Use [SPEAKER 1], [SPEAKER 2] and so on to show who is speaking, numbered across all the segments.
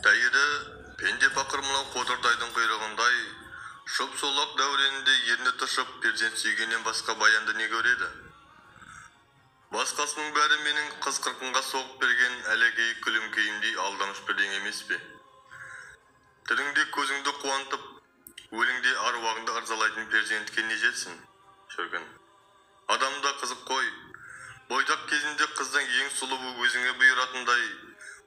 [SPEAKER 1] Тайыры пенде пақыр мылан қотырдайдың құйрығындай, шоп-солақ дәуренінде ерні тұшып, перзент сүйгеннен басқа баянды не көреді? Басқасының бәрі менің қыз қырқынға соғып берген әлегей күлімкейімдей алданыш бірдең емес пе? Тіліңде көзіңді қуантып, өліңде аруағыңды ырзалайтын перзентке не жетсін? Шіркін. Адамда қызық қой. Бойдақ кезінде қыздың ең сұлуы өзіңе бұйыратындай,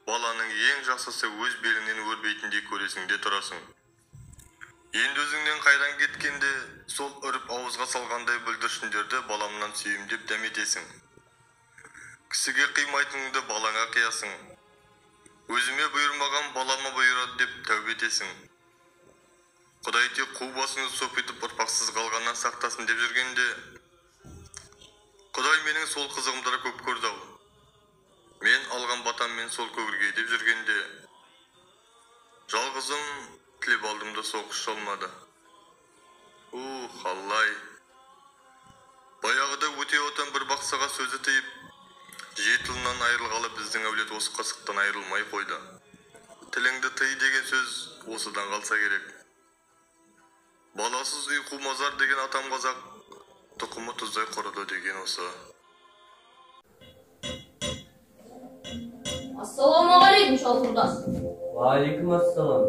[SPEAKER 1] баланың ең жақсысы өз беліңнен өрбейтіндей көресіңде тұрасың. Енді өзіңнен қайран кеткенде, сол үріп ауызға салғандай бүлдіршіндерді баламнан сүйемдеп дәметесің. Кісіге қимайтыныңды балаңа қиясың. Өзіме бұйырмаған балама бұйырады деп тәубе етесің. Құдай тек қу басыңды соп етіп ұрпақсыз қалғаннан сақтасын деп жүргенде, Құдай менің сол қызығымдары көп көрді-ау. Мен алған батаммен сол көгірге деп жүргенде, жалғызым тілеп алдымда соғыс жолмады. Аллай. Баяғыда өте отан бір бақсаға сөзі тиіп, жетілінен айырылғалы біздің әулет осы қасықтан айырылмай қойды. Тіліңді тый деген сөз осыдан қалса керек. Баласыз ұйқы мазар деген атам қазақ, тұқымы тұздай құрыды деген осы.
[SPEAKER 2] Ассаламағалейкум, шалқұрдас.
[SPEAKER 3] Уағалейкум ассалам.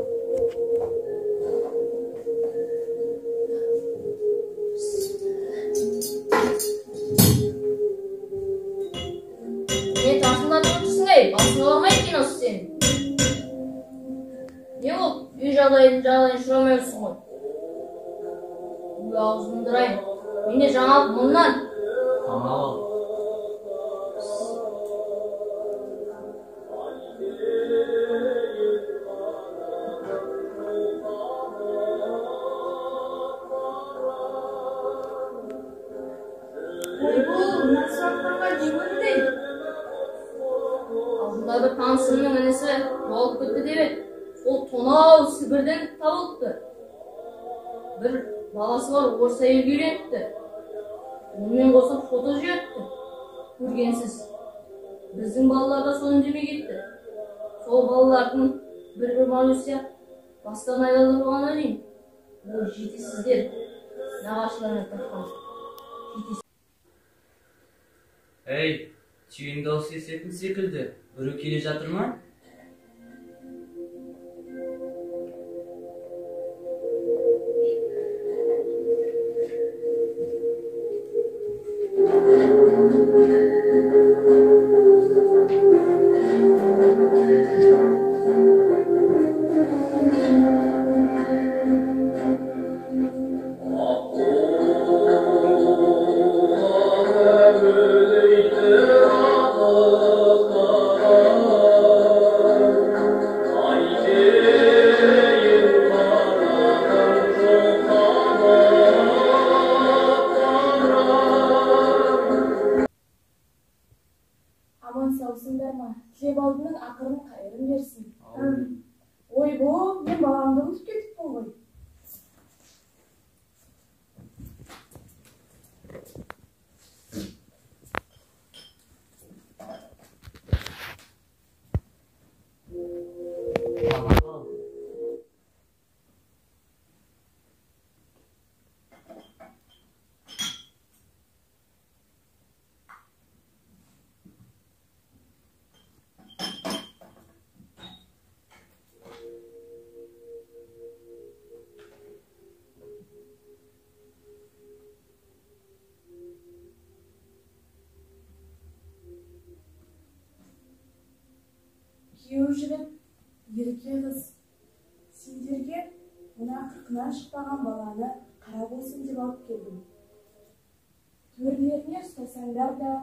[SPEAKER 2] Не тасында тұрмысың ей, басын аламай екен осы сен. Не ол, үй жағдайын сұрамайсың ғой. Үй аузын дұрайын. Менде жаңалық мұннан.
[SPEAKER 3] Тамақ.
[SPEAKER 2] Алдында бір танысымның інісі жоғалып кетті деп еді. Ол тонау Сібірден табылыпты. Бір баласы бар, орыс әйелге үйленіпті. Онымен қоса фото жіберіпті. Көргенсіз. Біздің балалар да соны демей кетті. Сол балалардың бір малюсия бастан айдалып тұрғаннан кейін. Ол жетесіздер. Нағашыларына тапқан.
[SPEAKER 3] Ей, түйін даусы естетін секілді. Бүрі келе жатыр ма?
[SPEAKER 4] Аман саусыңдар ма? Тілеп алдының ақырын қайырын берсін. Ой бұл, мен баламды ұмытып кетіппін ғой. Күйеу жігіт, ерке қыз, сендерге мына қырқынан шықпаған баланы қара болсын деп алып келдім. Төрлеріне ұстасаңдар да,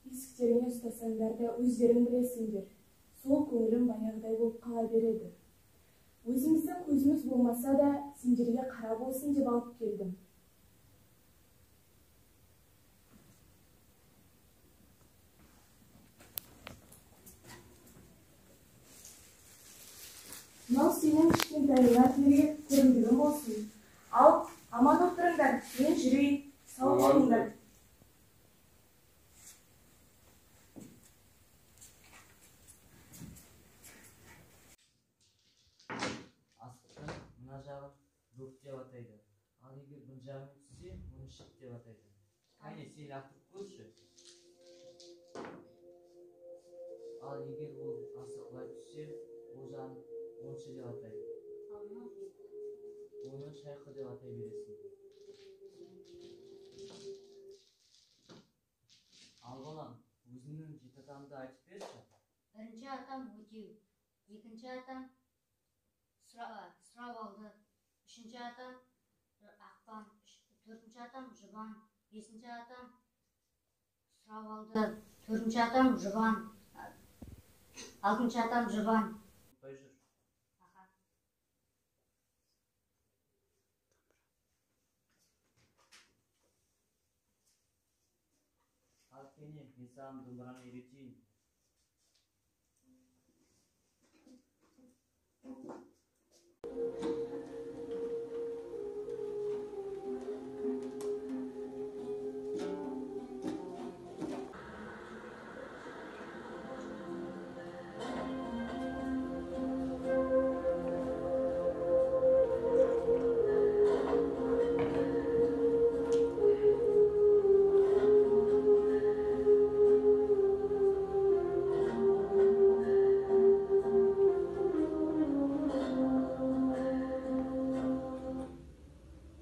[SPEAKER 4] есіктеріне ұстасаңдар да өздерің білесіңдер. Сол көңілім баяғыдай болып қала береді. Өзіміздің көзіміз болмаса да, сендерге қара болсын деп алып келдім. Мынау сенің кішкентайыңа тілеген көрімдігім болсын. Ал, аман отырыңдар, мен жүрейін, сау болыңдар.
[SPEAKER 3] рух деп атайды. Ал егер бұны жаман түссе, мұны шық деп атайды. Кәне, сен лақтырып көрші. Ал егер ол асықлай түссе, ол жағын оншы деп атайды. Оны шайқы деп атай бересің. Ал балам, өзіңнің жеті атамды айтып берші.
[SPEAKER 5] Бірінші атам өтеу, екінші атам сұрап алды, үшінші атам ақпан, төртінші атам жұбан, бесінші атам сұрап алды, төртінші атам жұбан, алтыншы атам жұбан.
[SPEAKER 3] Ұқпай жүр. Ал кене, мен саған домбыраны үйретейін.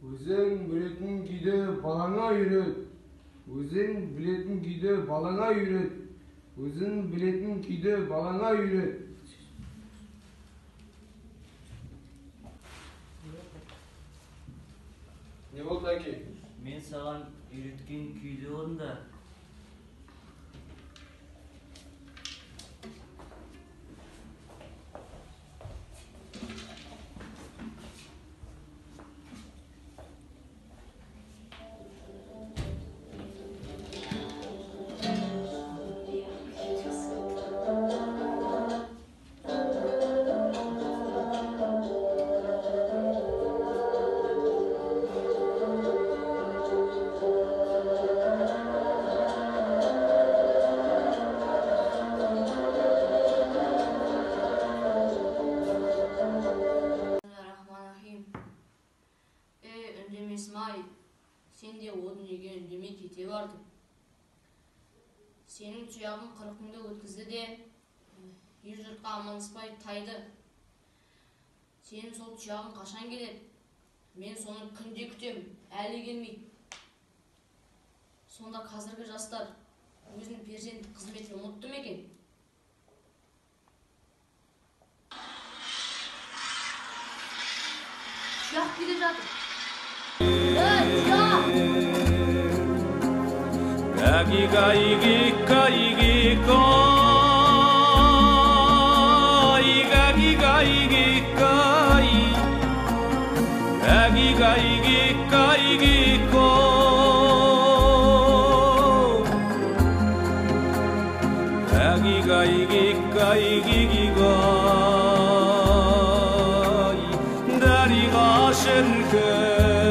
[SPEAKER 6] Өзің білетін күйді балаңа үйрет. Өзің білетін күйді балаңа үйрет. Өзің білетін күйді балаңа үйрет. Не болды әке?
[SPEAKER 3] Мен саған үйреткен күйді орында.
[SPEAKER 2] Ündemesmay, sen de odun egen ündeme kete bardın. Senin tuyağın 40 günde ötkізді de, ел жұртқа аманыспай тайды. Senin сол tuyağın қашан келеді? Мен соны күнде күтем, әлі келмейді. Сонда қазіргі жастар өзінің перзенттік қызметін ұмытты ма екен? Tuyақ келе жатыр.
[SPEAKER 7] Agiga igika igiko Igagiga igika Agiga igika igiko Agiga igika igigiga Dariga şirke